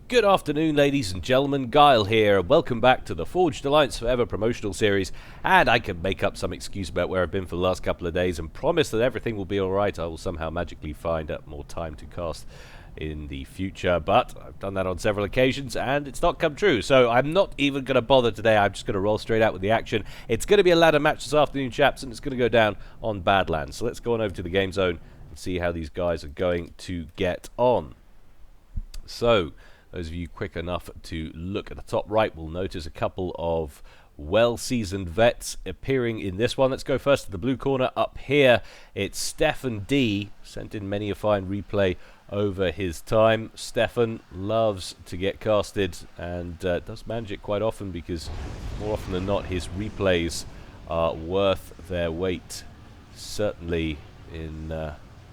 Good afternoon, ladies and gentlemen. Gyle here. Welcome back to the Forged Alliance Forever promotional series. And I can make up some excuse about where I've been for the last couple of days and promise that everything will be alright. I will somehow magically find more time to cast in the future. But I've done that on several occasions and it's not come true. So I'm not even going to bother today. I'm just going to roll straight out with the action. It's going to be a ladder match this afternoon, chaps, and it's going to go down on Badlands. So let's go on over to the game zone and see how these guys are going to get on. So those of you quick enough to look at the top right will notice a couple of well-seasoned vets appearing in this one. Let's go first to the blue corner. Up here, it's StephanD, sent in many a fine replay over his time. Stephan loves to get casted and does manage it quite often because more often than not his replays are worth their weight, certainly in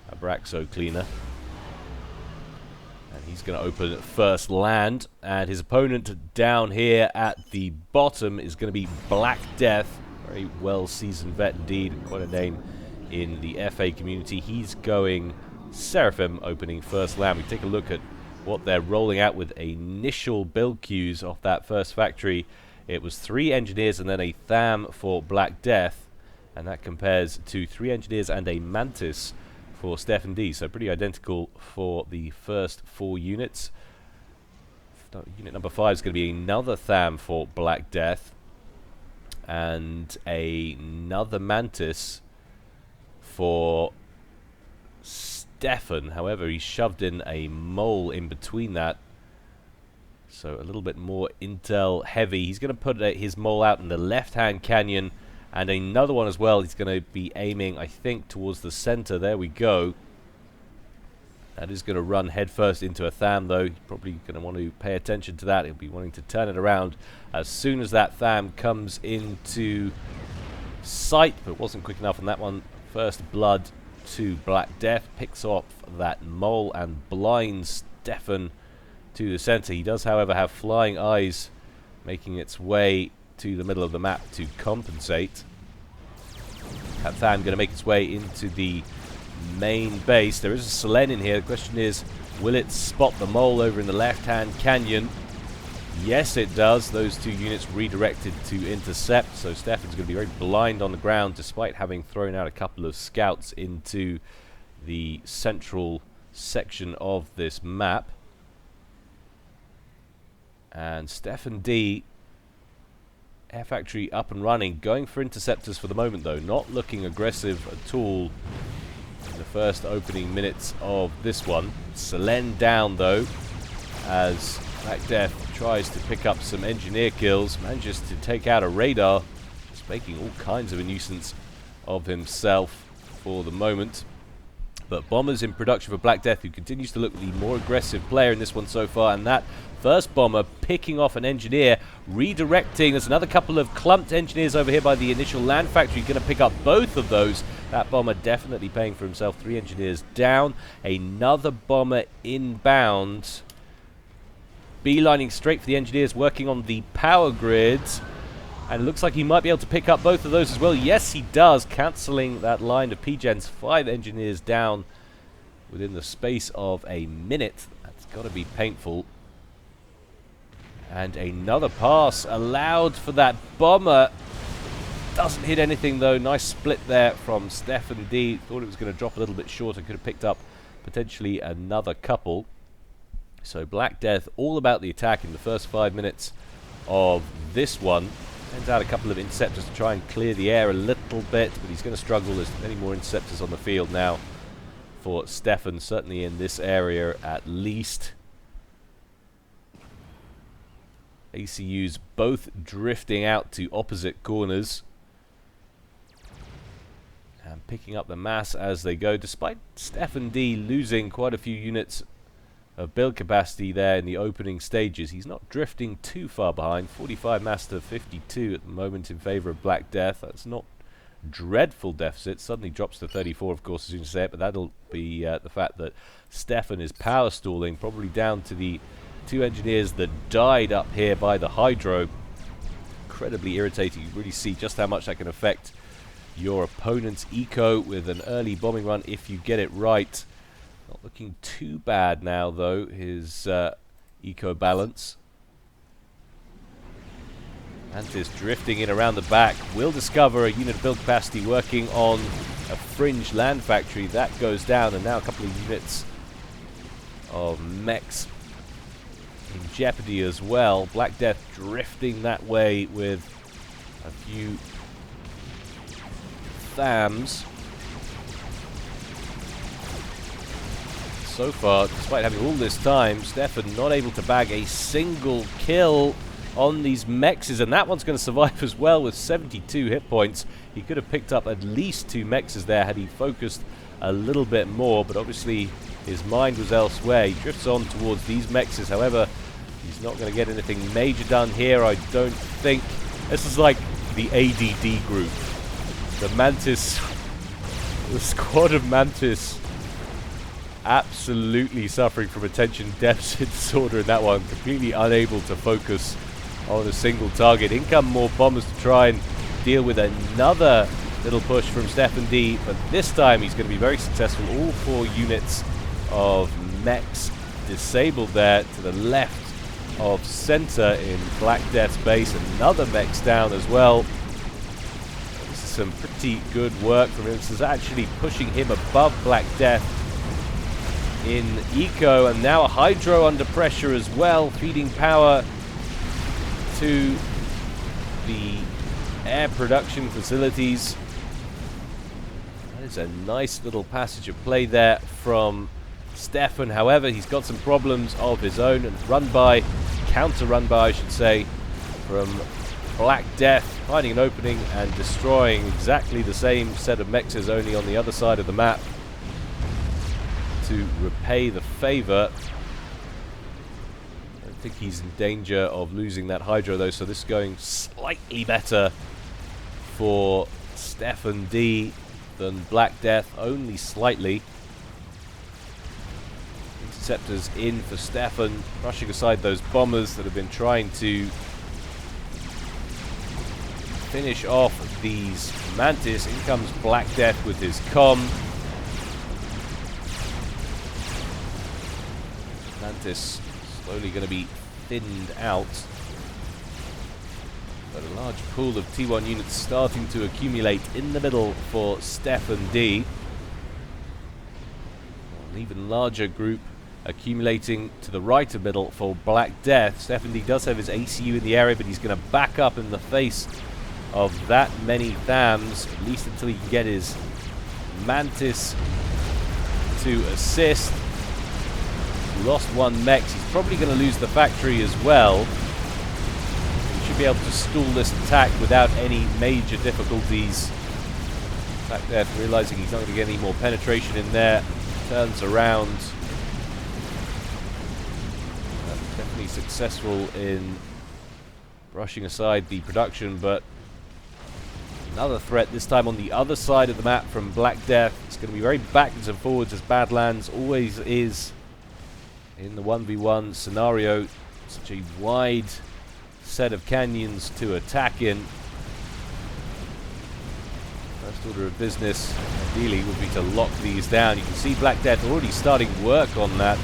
Abraxo Cleaner. And he's going to open first land, and his opponent down here at the bottom is going to be BlackDeath, very well-seasoned vet indeed, quite a name in the FA community. He's going Seraphim opening first land. We take a look at what they're rolling out with initial build queues off that first factory. It was 3 engineers and then a Tham for BlackDeath, and that compares to 3 engineers and a Mantis for StephanD, so pretty identical for the first 4 units. Unit number 5 is going to be another Tham for BlackDeath and another Mantis for Stephan. However, he shoved in a mole in between that, so a little bit more intel heavy. He's going to put his mole out in the left-hand canyon, and another one as well. He's going to be aiming, I think, towards the center. There we go. That is going to run headfirst into a Tham, though. He's probably going to want to pay attention to that. He'll be wanting to turn it around as soon as that Tham comes into sight, but it wasn't quick enough on that one. First blood to BlackDeath. Picks off that mole and blinds Stephan to the center. He does, however, have flying eyes making its way to the middle of the map to compensate. That Tham going to make its way into the main base. There is a Selen in here. The question is, will it spot the mole over in the left-hand canyon? Yes, it does. Those 2 units redirected to intercept, so Stephan's going to be very blind on the ground despite having thrown out a couple of scouts into the central section of this map. And StephanD, Air Factory up and running, going for interceptors for the moment though, not looking aggressive at all in the first opening minutes of this one. Selen down though, as BlackDeath tries to pick up some engineer kills, manages to take out a radar, just making all kinds of a nuisance of himself for the moment. But bombers in production for BlackDeath, who continues to look the more aggressive player in this one so far, and that first bomber picking off an engineer, redirecting. There's another couple of clumped engineers over here by the initial land factory, going to pick up both of those. That bomber definitely paying for himself. 3 engineers down, another bomber inbound, beelining straight for the engineers working on the power grids. And it looks like he might be able to pick up both of those as well. Yes, he does, cancelling that line of P-Gens. 5 engineers down within the space of a minute. That's got to be painful. And another pass allowed for that bomber. Doesn't hit anything, though. Nice split there from StephanD. Thought it was going to drop a little bit short and could have picked up potentially another couple. So BlackDeath all about the attack in the first 5 minutes of this one. Sends out a couple of interceptors to try and clear the air a little bit, but he's going to struggle. There's many more interceptors on the field now for Stephan, certainly in this area at least. ACUs both drifting out to opposite corners and picking up the mass as they go, despite StephanD losing quite a few units of build capacity there in the opening stages. He's not drifting too far behind. 45 mass to 52 at the moment in favor of BlackDeath. That's not dreadful deficit. Suddenly drops to 34, of course, as soon as you say it, but that'll be the fact that Stephan is power stalling, probably down to the 2 engineers that died up here by the hydro. Incredibly irritating. You really see just how much that can affect your opponent's eco with an early bombing run if you get it right. Not looking too bad now, though. His eco balance. Mantis drifting in around the back will discover a unit of build capacity working on a fringe land factory. That goes down, and now a couple of units of mechs in jeopardy as well. BlackDeath drifting that way with a few THAMs. So far, despite having all this time, Stephan not able to bag a single kill on these mexes, and that one's going to survive as well with 72 hit points. He could have picked up at least 2 mexes there had he focused a little bit more, but obviously his mind was elsewhere. He drifts on towards these mexes. However, he's not going to get anything major done here, I don't think. This is like the ADD group. The Mantis, the squad of Mantis, absolutely suffering from attention deficit disorder in that one. Completely unable to focus on a single target. In come more bombers to try and deal with another little push from StephanD, but this time he's going to be very successful. All 4 units of mechs disabled there to the left of center in BlackDeath's base. Another mech's down as well. This is some pretty good work from him. This is actually pushing him above BlackDeath in eco, and now a hydro under pressure as well, feeding power to the air production facilities. That is a nice little passage of play there from Stephan. However, he's got some problems of his own, and counter run by I should say, from BlackDeath, finding an opening and destroying exactly the same set of mexes, only on the other side of the map, to repay the favor. I think he's in danger of losing that hydro though, so this is going slightly better for StephanD than BlackDeath, only slightly. Interceptors in for Stephan, brushing aside those bombers that have been trying to finish off these Mantis. In comes BlackDeath with his comm. Mantis slowly going to be thinned out, but a large pool of T1 units starting to accumulate in the middle for StephanD. An even larger group accumulating to the right of middle for BlackDeath. StephanD does have his ACU in the area, but he's going to back up in the face of that many THAMs, at least until he can get his Mantis to assist. Lost 1 mech. He's probably going to lose the factory as well. He should be able to stall this attack without any major difficulties. BlackDeath realizing he's not going to get any more penetration in there, turns around. Definitely successful in brushing aside the production, but another threat, this time on the other side of the map from BlackDeath. It's going to be very backwards and forwards, as Badlands always is in the 1v1 scenario. Such a wide set of canyons to attack in. First order of business ideally would be to lock these down. You can see BlackDeath already starting work on that,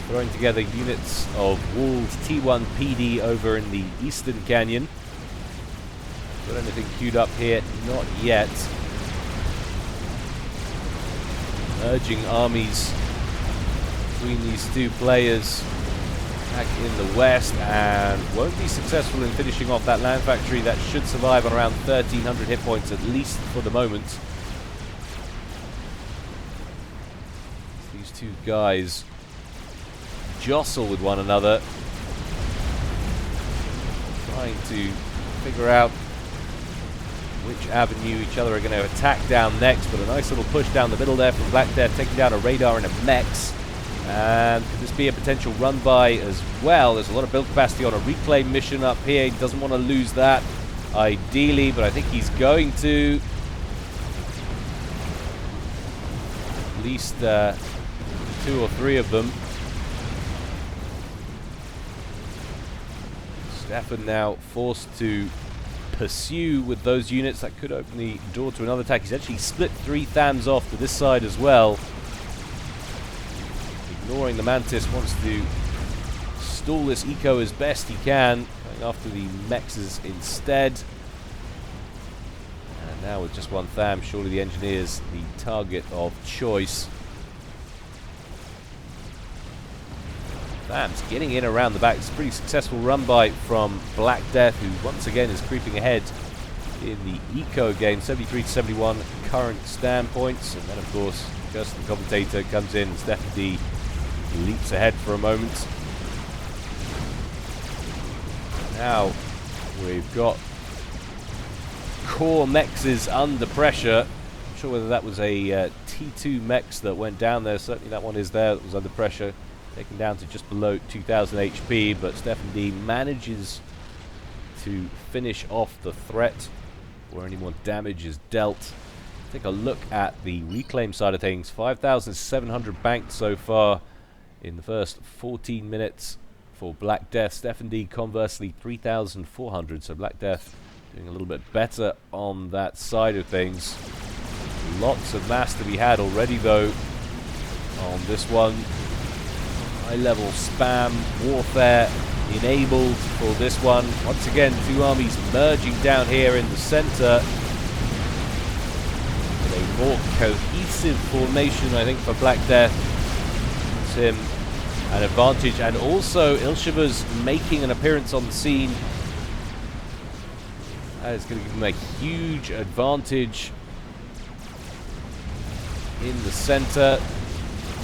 throwing together units of walled T1 PD over in the eastern canyon. Got anything queued up here? Not yet. Merging armies between these two players back in the west, and won't be successful in finishing off that land factory. That should survive on around 1,300 hit points, at least for the moment. These two guys jostle with one another, trying to figure out which avenue each other are going to attack down next, but a nice little push down the middle there from BlackDeath, taking down a radar and a mechs. And could this be a potential run by as well? There's a lot of build capacity on a reclaim mission up here. He doesn't want to lose that ideally, but I think he's going to. At least 2 or 3 of them. Stephan now forced to pursue with those units. That could open the door to another attack. He's actually split 3 THAMs off to this side as well. Ignoring the Mantis, wants to stall this eco as best he can, going after the mexes instead. And now with just one Tham, surely the engineer's the target of choice. Tham's getting in around the back. It's a pretty successful run by from BlackDeath, who once again is creeping ahead in the eco game. 73-71 current standpoints. And then, of course, Justin, the commentator, comes in and StephanD leaps ahead for a moment. Now we've got core mexes under pressure. Not sure whether that was a T2 mex that went down there. Certainly that one is there that was under pressure. Taken down to just below 2000 HP, but StephanD manages to finish off the threat where any more damage is dealt. Take a look at the reclaim side of things. 5,700 banked so far in the first 14 minutes for BlackDeath. StephanD conversely 3,400, so BlackDeath doing a little bit better on that side of things. Lots of mass to be had already though on this one. High-level spam warfare enabled for this one. Once again, two armies merging down here in the center. With a more cohesive formation, I think, for BlackDeath. Gives him an advantage. And also, Ilshiva's making an appearance on the scene. That is going to give him a huge advantage in the center.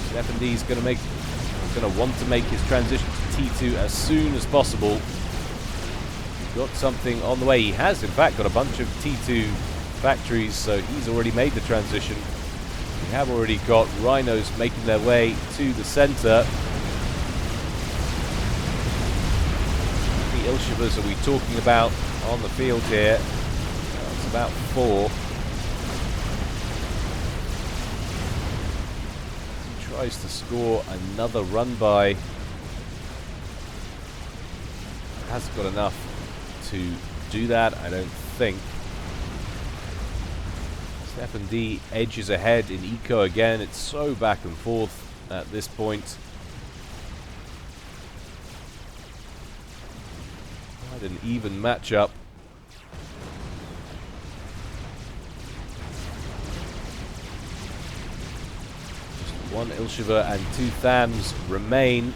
StephanD's going to want to make his transition to T2 as soon as possible. Got something on the way. He has, in fact, got a bunch of T2 factories, so he's already made the transition. We have already got rhinos making their way to the center. How many Ilshivas are we talking about on the field here? It's about 4. Tries to score another run by. Hasn't got enough to do that, I don't think. StephanD edges ahead in eco again. It's so back and forth at this point. Quite an even matchup. One Ilshiva and 2 Thams remain.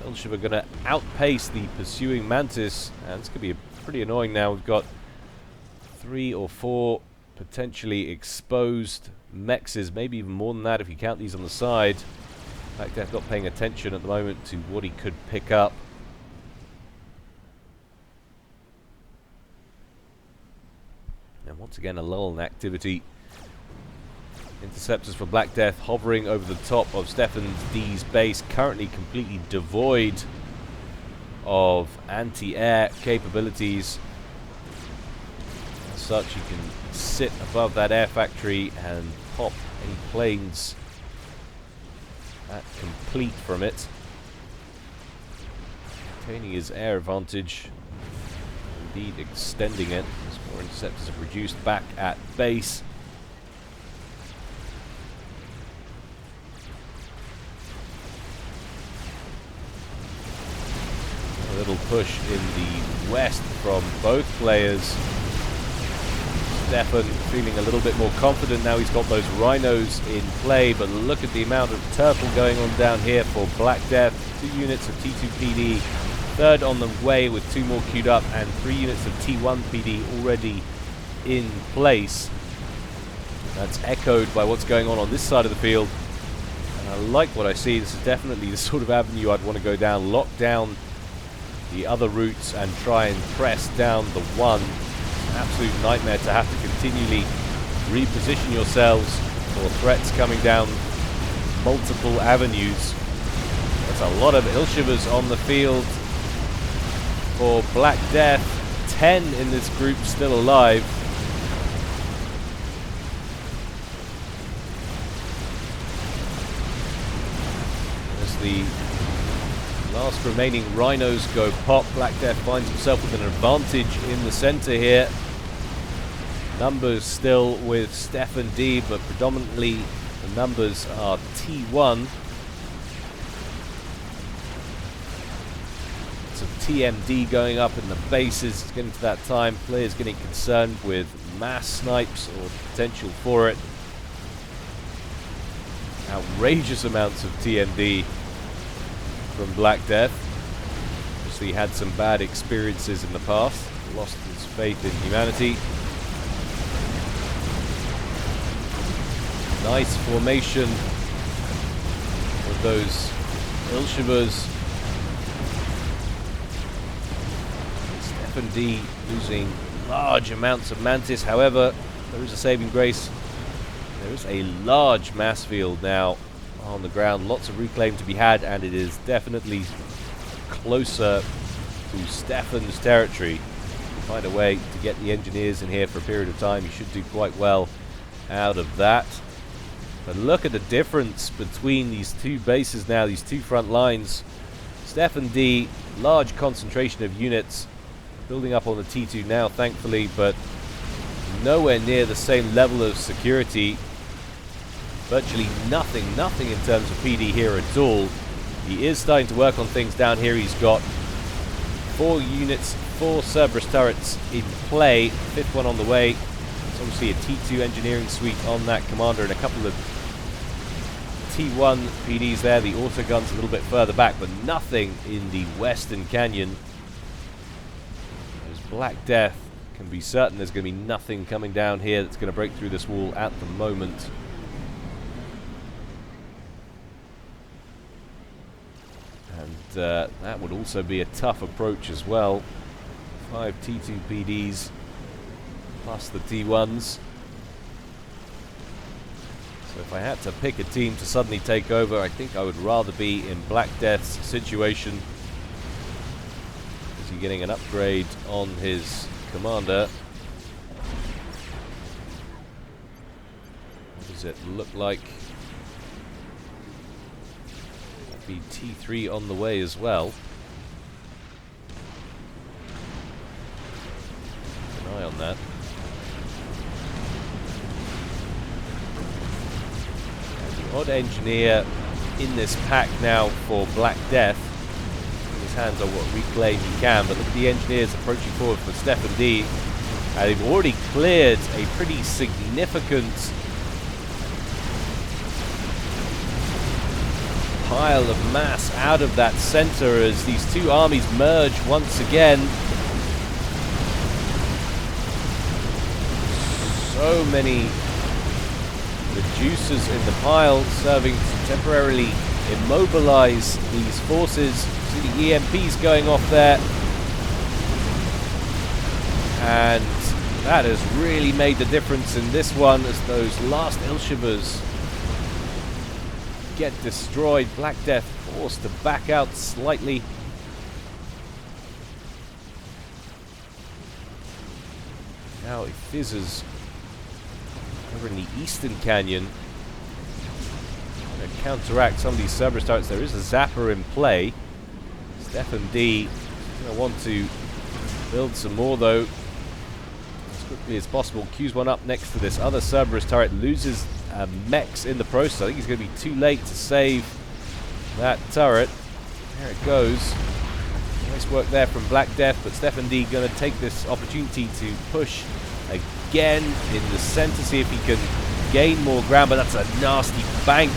Ilshiva going to outpace the pursuing Mantis, and it's going to be pretty annoying now. We've got 3 or 4 potentially exposed mexes, maybe even more than that if you count these on the side. BlackDeath not paying attention at the moment to what he could pick up. And once again, a lull in activity. Interceptors for BlackDeath hovering over the top of StephanD's base, currently completely devoid of anti-air capabilities. As such, you can sit above that air factory and pop any planes that complete from it. Maintaining his air advantage, indeed extending it as more interceptors are produced back at base. A little push in the west from both players. Stephan feeling a little bit more confident now he's got those rhinos in play, but look at the amount of turtle going on down here for BlackDeath. 2 units of T2 PD, third on the way with 2 more queued up, and 3 units of T1 PD already in place. That's echoed by what's going on this side of the field. And I like what I see. This is definitely the sort of avenue I'd want to go down. Lock down the other routes and try and press down the one. Absolute nightmare to have to continually reposition yourselves for threats coming down multiple avenues. That's a lot of Ilshivas on the field for BlackDeath. 10 in this group still alive. As the last remaining rhinos go pop, BlackDeath finds himself with an advantage in the center here. Numbers still with StephanD, but predominantly the numbers are T1. Lots of TMD going up in the bases. It's getting to that time. Players getting concerned with mass snipes or potential for it. Outrageous amounts of TMD from BlackDeath. Obviously had some bad experiences in the past. Lost his faith in humanity. Nice formation with those Ilshivers. StephanD losing large amounts of Mantis. However, there is a saving grace. There is a large mass field now on the ground. Lots of reclaim to be had, and it is definitely closer to Stephan's territory. Find a way to get the engineers in here for a period of time. You should do quite well out of that. But look at the difference between these two bases now, these two front lines. StephanD, large concentration of units building up on the T2 now, thankfully, but nowhere near the same level of security. Virtually nothing in terms of PD here at all. He is starting to work on things down here. He's got 4 units, 4 Cerberus turrets in play, 5th one on the way. There's obviously a T2 engineering suite on that commander and a couple of T1 PDs there. The autogun's a little bit further back, but nothing in the western canyon. As BlackDeath can be certain there's going to be nothing coming down here that's going to break through this wall at the moment. And that would also be a tough approach as well. 5 T2 PDs plus the T1s. So if I had to pick a team to suddenly take over, I think I would rather be in BlackDeath's situation. Is he getting an upgrade on his commander? What does it look like? That'd be T3 on the way as well. Keep an eye on that. Odd engineer in this pack now for BlackDeath. His hands on what reclaim he can, but look at the engineers approaching forward for StephanD. They've already cleared a pretty significant pile of mass out of that center as these two armies merge once again. So many reducers in the pile, serving to temporarily immobilize these forces. See the EMPs going off there, and that has really made the difference in this one as those last Ilshivers get destroyed. BlackDeath forced to back out slightly. Now it fizzes over in the eastern canyon to counteract some of these Cerberus turrets. There is a zapper in play. StephanD going to want to build some more though as quickly as possible. Queues one up next to this other Cerberus turret, loses mechs in the process. I think he's going to be too late to save that turret. There it goes. Nice work there from BlackDeath, but StephanD going to take this opportunity to push again in the center, see if he can gain more ground, but that's a nasty bank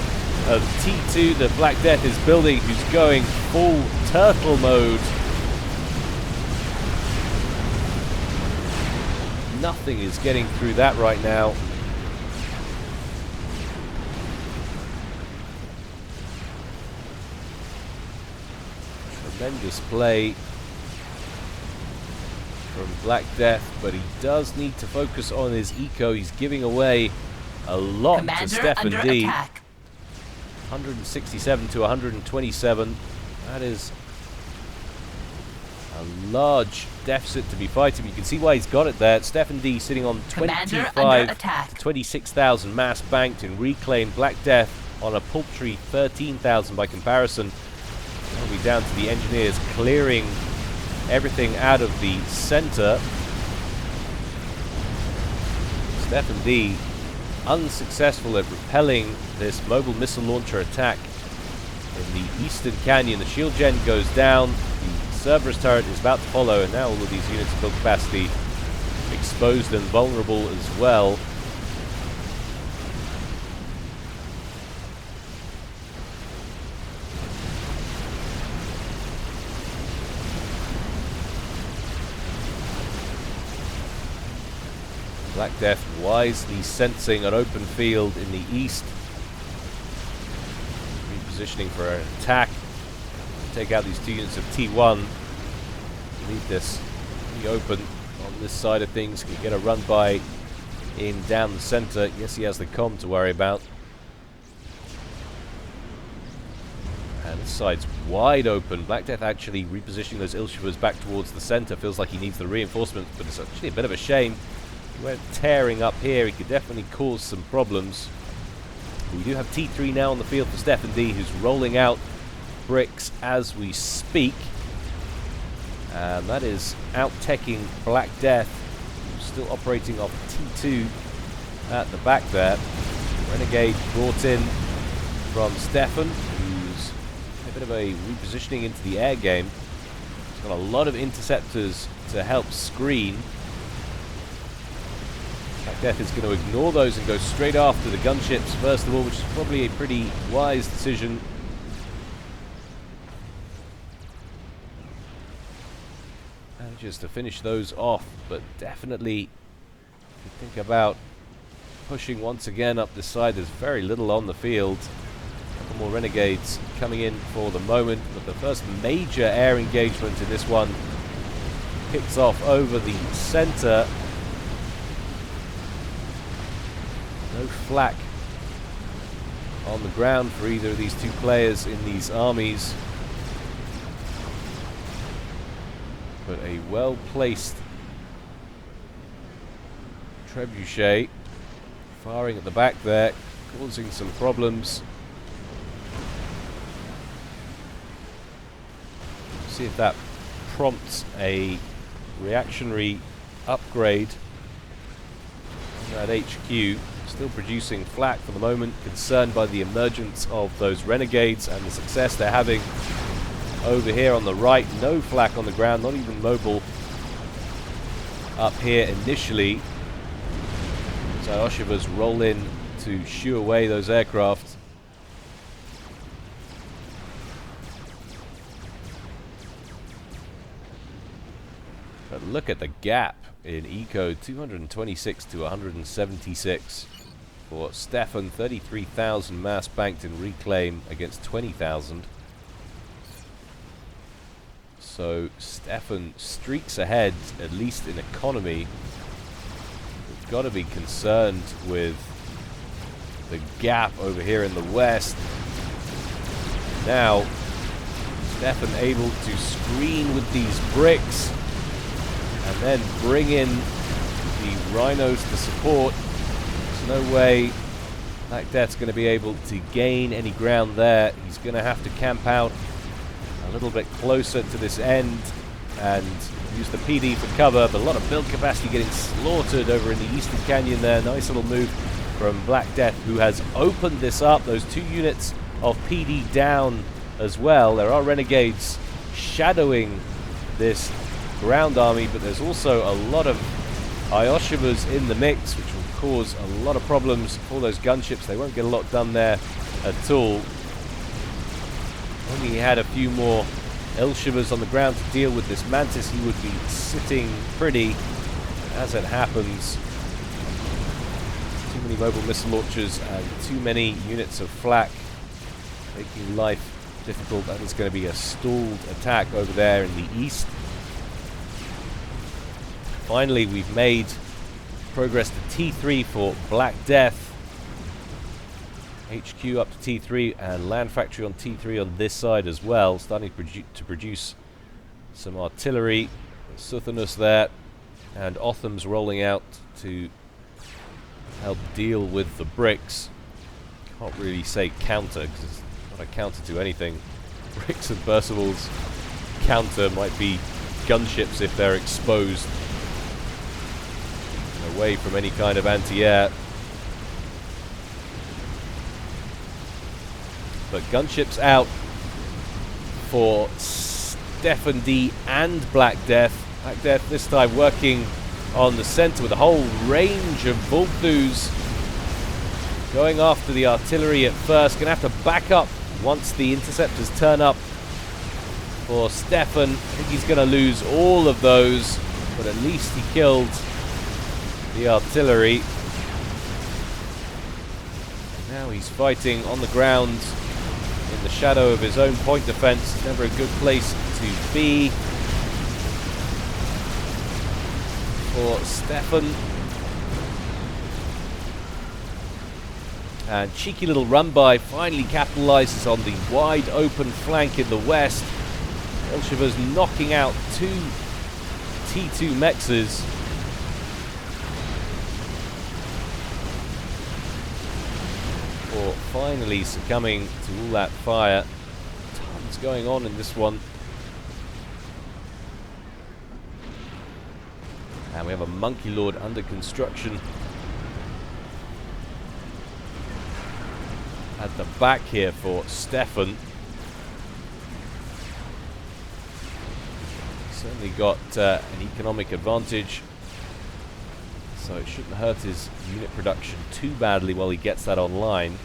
of T2 that BlackDeath is building, who's going full turtle mode. Nothing is getting through that right now. Tremendous play from BlackDeath, but he does need to focus on his eco. He's giving away a lot Commander to StephanD. 167 to 127. That is a large deficit to be fighting. You can see why he's got it there. StephanD sitting on 25 to 26,000 mass banked in reclaim. BlackDeath on a paltry 13,000 by comparison. That'll be down to the engineers clearing everything out of the center. StephanD unsuccessful at repelling this mobile missile launcher attack in the eastern canyon. The shield gen goes down. The Cerberus turret is about to follow, and now all of these units of build capacity exposed and vulnerable as well. BlackDeath wisely sensing an open field in the east, repositioning for an attack. Take out these 2 units of T1. Leave this pretty open on this side of things. Can get a run by in down the center. Yes, he has the comm to worry about. And this side's wide open. BlackDeath actually repositioning those Ilshivers back towards the center. Feels like he needs the reinforcements, but it's actually a bit of a shame. He went tearing up here. He could definitely cause some problems. We do have T3 now on the field for StephanD, who's rolling out bricks as we speak. And that is out-teching BlackDeath, who's still operating off T2 at the back there. Renegade brought in from Stephan, who's a bit of a repositioning into the air game. He's got a lot of interceptors to help screen. BlackDeath is going to ignore those and go straight after the gunships first of all, which is probably a pretty wise decision. Just to finish those off, but definitely if you think about pushing once again up this side, there's very little on the field. A couple more Renegades coming in for the moment, but the first major air engagement in this one kicks off over the center. No flak on the ground for either of these two players in these armies. But a well-placed trebuchet firing at the back there, causing some problems. See if that prompts a reactionary upgrade on that HQ. Still producing flak for the moment, concerned by the emergence of those Renegades and the success they're having over here on the right. No flak on the ground, not even mobile up here initially. So Oshivas roll in to shoo away those aircraft. But look at the gap in eco, 226 to 176 for Stephan. 33,000 mass banked in reclaim against 20,000. So Stephan streaks ahead, at least in economy. We've got to be concerned with the gap over here in the west. Now, Stephan able to screen with these bricks and then bring in the rhinos to support. There's no way BlackDeath's going to be able to gain any ground there. He's going to have to camp out a little bit closer to this end and use the PD for cover, but a lot of build capacity getting slaughtered over in the eastern canyon there. Nice little move from BlackDeath, who has opened this up. Those 2 units of PD down as well. There are Renegades shadowing this ground army, but there's also a lot of Ioshivas in the mix, which will cause a lot of problems for those gunships. They won't get a lot done there at all. Only he had a few more Ilshivas on the ground to deal with this Mantis, he would be sitting pretty. As it happens, too many mobile missile launchers and too many units of flak, making life difficult. That is going to be a stalled attack over there in the east. Finally, we've made progress to T3 for BlackDeath. HQ up to T3 and land factory on T3 on this side as well, starting to produce some artillery. Suthanus there, and Otham's rolling out to help deal with the bricks. Can't really say counter because it's not a counter to anything. Bricks and Percival's counter might be gunships if they're exposed away from any kind of anti-air. But gunships out for StephanD and BlackDeath. BlackDeath this time working on the center with a whole range of Vultus. Going after the artillery at first. Going to have to back up once the interceptors turn up. For Stephan, I think he's going to lose all of those, but at least he killed the artillery. Now he's fighting on the ground in the shadow of his own point defense. It's never a good place to be for Stephan. And cheeky little run by finally capitalizes on the wide open flank in the west. Bolsheva's knocking out 2 T2 mexes. Or finally succumbing to all that fire. Tons going on in this one. And we have a Monkey Lord under construction at the back here for Stephan. Certainly got an economic advantage, so it shouldn't hurt his unit production too badly while he gets that online.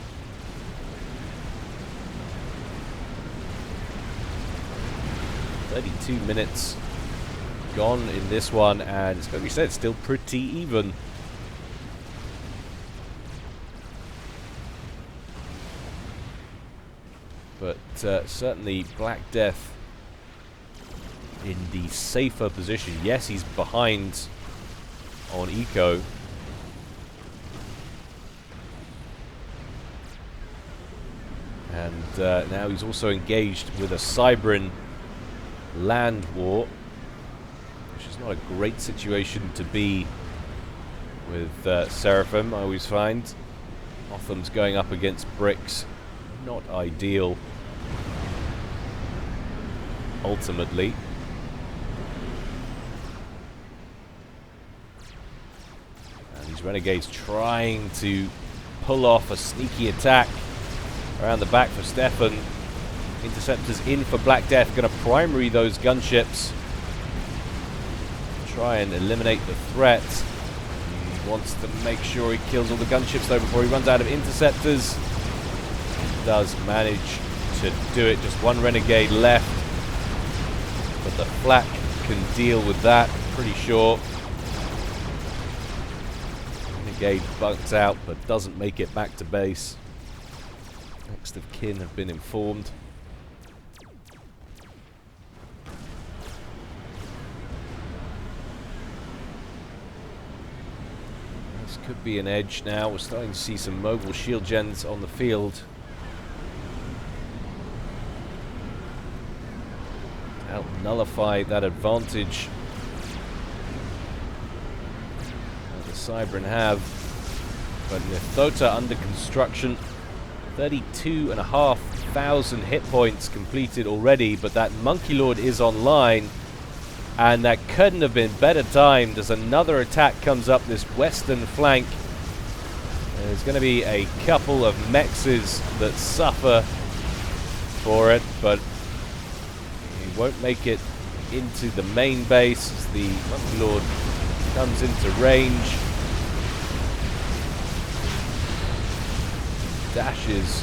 "32 minutes gone in this one, and it's got to be said, still pretty even. But certainly BlackDeath in the safer position. Yes, he's behind on eco. And now he's also engaged with a Cybran land war, which is not a great situation to be with Seraphim, I always find. Otham's going up against bricks. Not ideal, ultimately. And these renegades trying to pull off a sneaky attack around the back for Stephan. Interceptors in for BlackDeath, going to primary those gunships. Try and eliminate the threat. He wants to make sure he kills all the gunships though before he runs out of interceptors. He does manage to do it, just one renegade left. But the flak can deal with that, pretty sure. Renegade bunks out but doesn't make it back to base. Next of kin have been informed. This could be an edge now. We're starting to see some mobile shield gens on the field. To help nullify that advantage that the Cybran have. But Nithota under construction. 32,500 hit points completed already, but that Monkey Lord is online, and that couldn't have been better timed as another attack comes up this western flank. There's going to be a couple of mexes that suffer for it, but he won't make it into the main base as the Monkey Lord comes into range. Dashes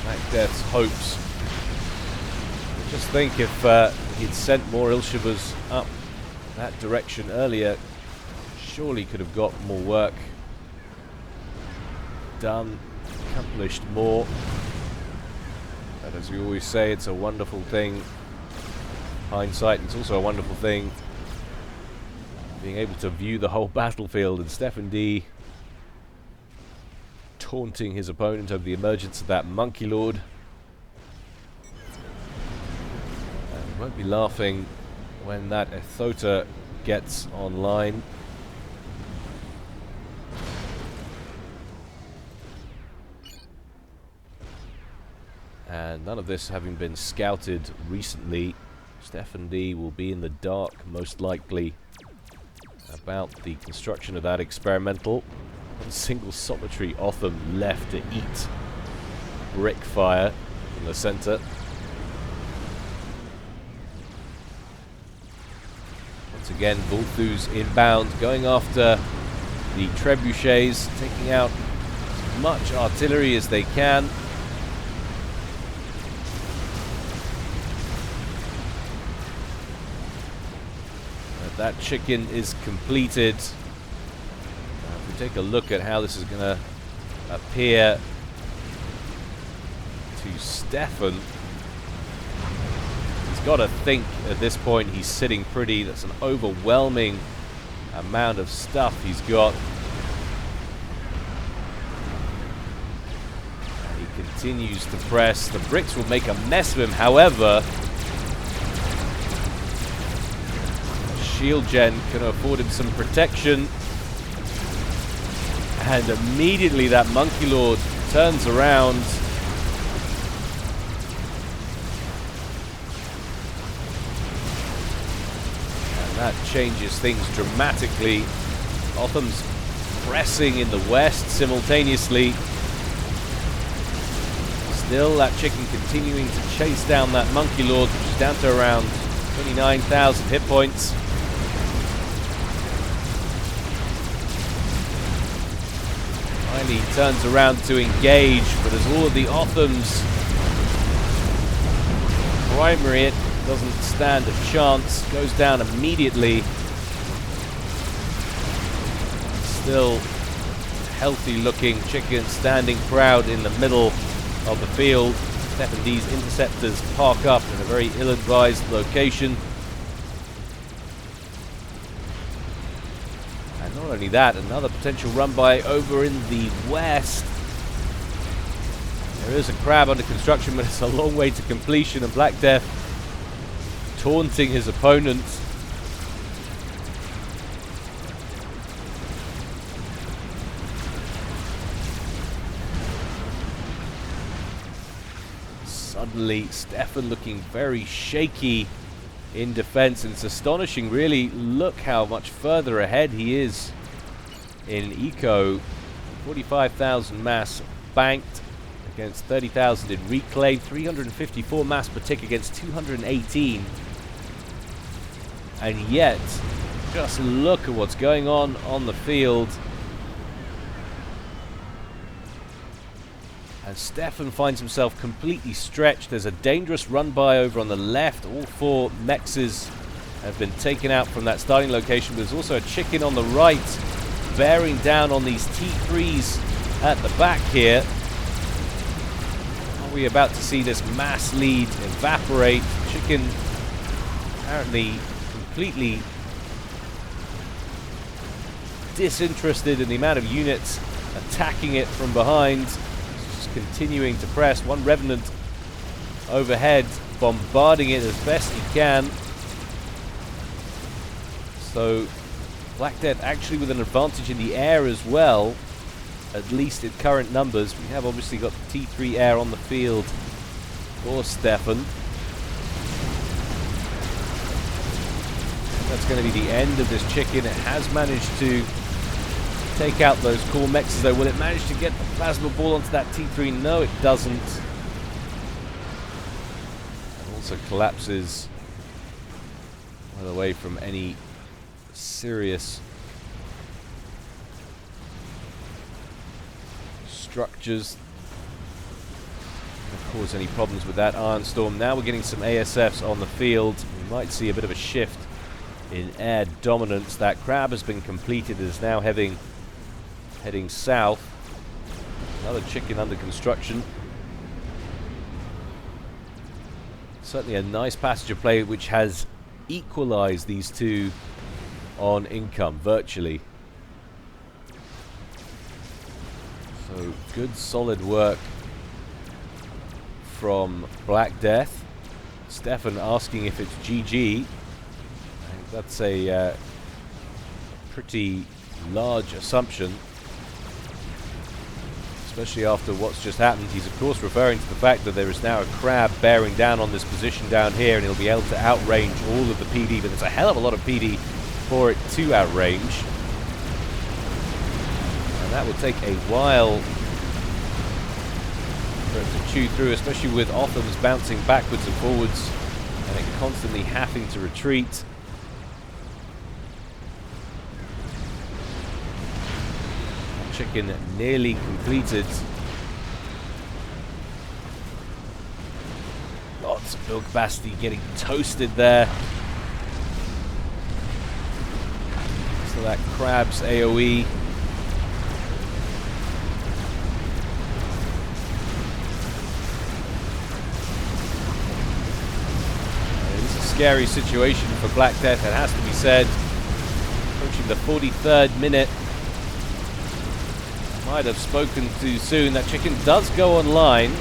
BlackDeath's hopes. Just think if he'd sent more Ilshivas up that direction earlier, surely could have got more work done, accomplished more. But as we always say, it's a wonderful thing. Hindsight, it's also a wonderful thing being able to view the whole battlefield, and StephanD taunting his opponent over the emergence of that Monkey Lord. And he won't be laughing when that Ethota gets online. And none of this having been scouted recently, StephanD will be in the dark, most likely, about the construction of that experimental. One single solitary Otham left to eat brick fire in the center. Once again, Vulthu's inbound, going after the trebuchets, taking out as much artillery as they can. But that chicken is completed. Now, if we take a look at how this is going to appear to Stephan, he's got to think at this point he's sitting pretty. That's an overwhelming amount of stuff he's got. And he continues to press. The bricks will make a mess of him, however. Shield gen can afford him some protection. And immediately that Monkey Lord turns around. That changes things dramatically. Otham's pressing in the west simultaneously. Still that chicken continuing to chase down that Monkey Lord, which is down to around 29,000 hit points. Finally turns around to engage, but as all of the Othams primary it, doesn't stand a chance, goes down immediately. Still healthy looking chicken standing proud in the middle of the field. StephanD's interceptors park up in a very ill-advised location. And not only that, another potential run by over in the west. There is a crab under construction, but it's a long way to completion, and BlackDeath taunting his opponent. Suddenly, Stephan looking very shaky in defense, and it's astonishing, really. Look how much further ahead he is in eco. 45,000 mass banked against 30,000 in reclaim, 354 mass per tick against 218. And yet, just look at what's going on the field. And Stephan finds himself completely stretched. There's a dangerous run by over on the left. All four mexes have been taken out from that starting location. There's also a chicken on the right bearing down on these T3s at the back here. Are we about to see this mass lead evaporate? Chicken apparently completely disinterested in the amount of units attacking it from behind. Just continuing to press. One Revenant overhead bombarding it as best he can. So BlackDeath actually with an advantage in the air as well, at least in current numbers. We have obviously got the T3 air on the field for Stephan. That's going to be the end of this chicken. It has managed to take out those core mexes though. Will it manage to get the plasma ball onto that T3? No, it doesn't. It also collapses well away from any serious structures. Don't cause any problems with that Iron Storm. Now we're getting some ASFs on the field. We might see a bit of a shift in air dominance. That crab has been completed. It is now heading south. Another chicken under construction. Certainly a nice passenger play which has equalized these two on income virtually. So good solid work from BlackDeath. Stephan asking if it's GG. That's a pretty large assumption, especially after what's just happened. He's of course referring to the fact that there is now a crab bearing down on this position down here, and he'll be able to outrange all of the PD, but there's a hell of a lot of PD for it to outrange. And that will take a while for it to chew through, especially with Othams bouncing backwards and forwards and it constantly having to retreat. chicken nearly completed. Lots of build capacity getting toasted there. So that crab's AoE. It's a scary situation for BlackDeath, it has to be said. Approaching the 43rd minute. Might have spoken too soon. That chicken does go online.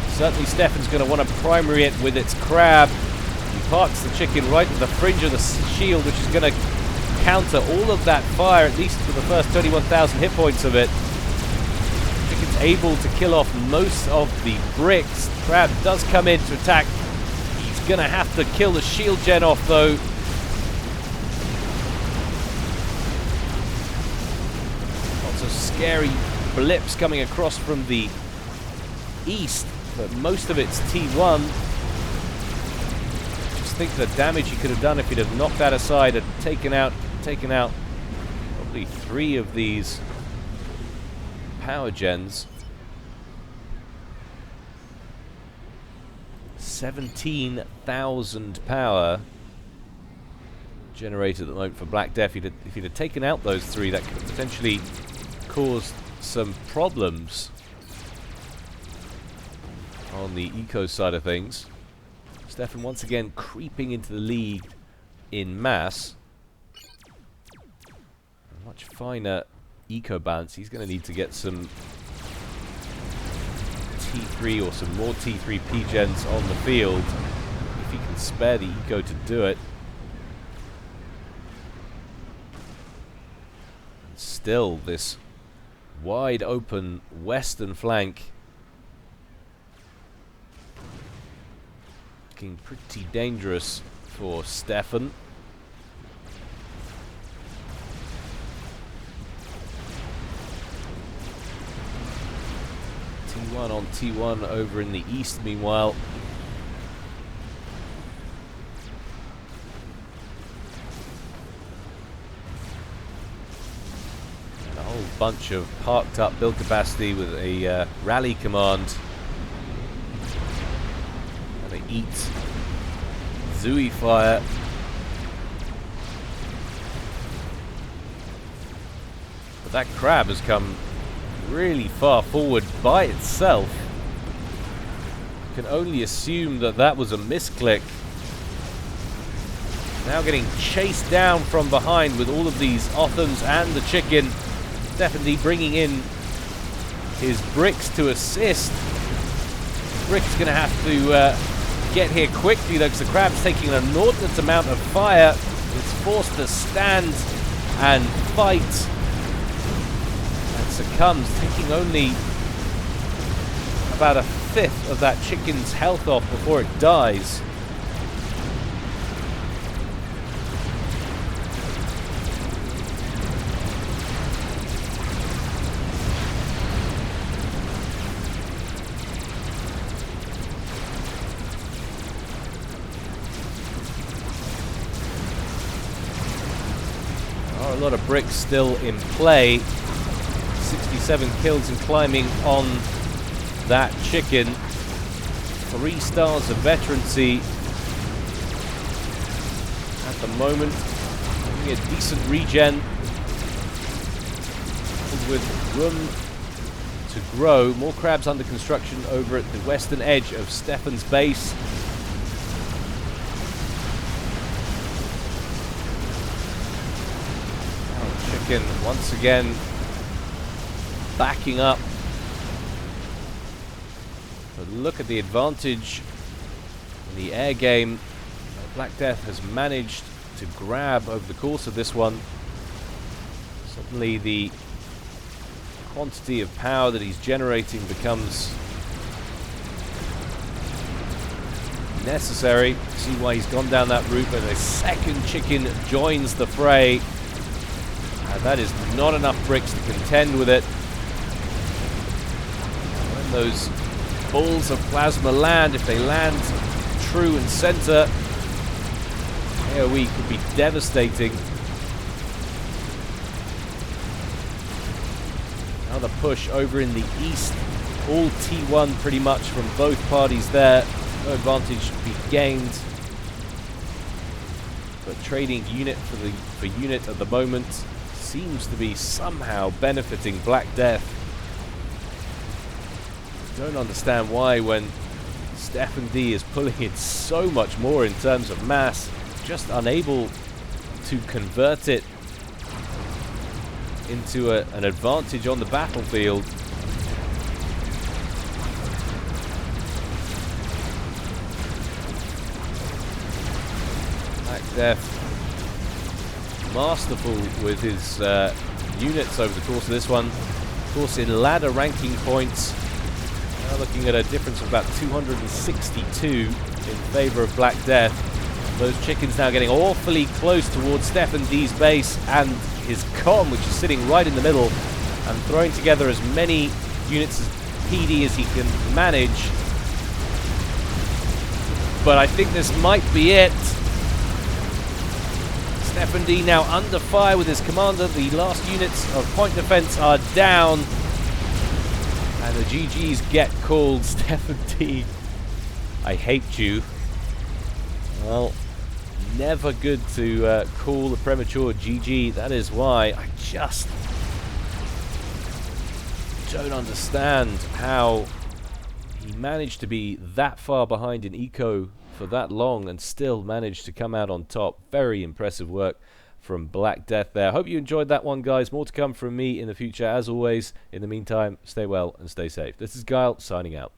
Certainly Stephan's going to want to primary it with its crab. He parks the chicken right at the fringe of the shield, which is going to counter all of that fire, at least for the first 31,000 hit points of it. Chicken's able to kill off most of the bricks. Crab does come in to attack. He's going to have to kill the shield gen off, though. Lots of scary blips coming across from the east, but most of it's T1. Just think the damage he could have done if he'd have knocked that aside and taken out probably 3 of these power gens. 17,000 power generated at the moment for BlackDeath. If he'd have taken out those 3, that could have potentially caused some problems on the eco side of things. Stephan once again creeping into the lead in mass. A much finer eco balance. He's going to need to get some T3 or some more T3 P-gens on the field if he can spare the eco to do it. And still, this wide open western flank looking pretty dangerous for Stephan. T1 on T1 over in the east, meanwhile. And a whole bunch of parked up build capacity with a rally command. And they eat Zooey fire. But that crab has come really far forward by itself. You can only assume that that was a misclick. Now getting chased down from behind with all of these Othams and the chicken. StephanD bringing in his bricks to assist. Brick's going to have to get here quickly though, because the crab's taking an inordinate amount of fire. It's forced to stand and fight. Succumbs, taking only about 1/5 of that chicken's health off before it dies. A lot of bricks still in play. 67 kills and climbing on that chicken. 3 stars of veterancy at the moment. Having a decent regen with room to grow. More crabs under construction over at the western edge of Stephan's base. Now chicken once again backing up. But look at the advantage in the air game BlackDeath has managed to grab over the course of this one. Suddenly the quantity of power that he's generating becomes necessary. See why he's gone down that route, but a second chicken joins the fray. That is not enough bricks to contend with it. Those balls of plasma land, if they land true and center, AoE could be devastating. Another push over in the east. All T1 pretty much from both parties there. No advantage to be gained. But trading unit for unit at the moment seems to be somehow benefiting BlackDeath. Don't understand why when StephanD is pulling in so much more in terms of mass, just unable to convert it into an advantage on the battlefield. BlackDeath masterful with his units over the course of this one. Of course, in ladder ranking points, now looking at a difference of about 262 in favor of BlackDeath. Those chickens now getting awfully close towards StephanD's base and his comm, which is sitting right in the middle, and throwing together as many units as PD as he can manage. But I think this might be it. StephanD now under fire with his commander. The last units of point defense are down. And the GGs get called. StephanD, I hate you. Well, never good to call a premature GG. That is why I just don't understand how he managed to be that far behind in eco for that long and still managed to come out on top. Very impressive work from BlackDeath there. Hope you enjoyed that one, guys. More to come from me in the future, as always. In the meantime, stay well and stay safe. This is Gyle, signing out.